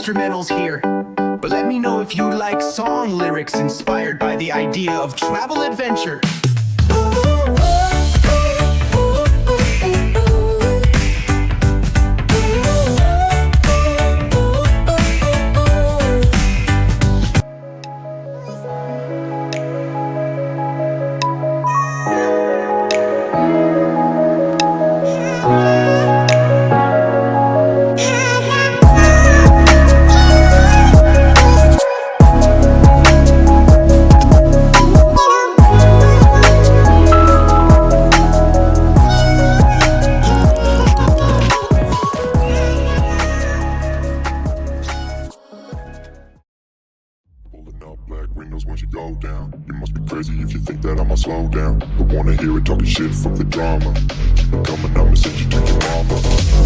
instrumentals here. But let me know if you like song lyrics inspired by the idea of travel adventure. Pulling up black windows once you go down. You must be crazy if you think that I'ma slow down. Don't wanna hear it talking shit, fuck the drama. Keep it coming, I'ma send you to your mama.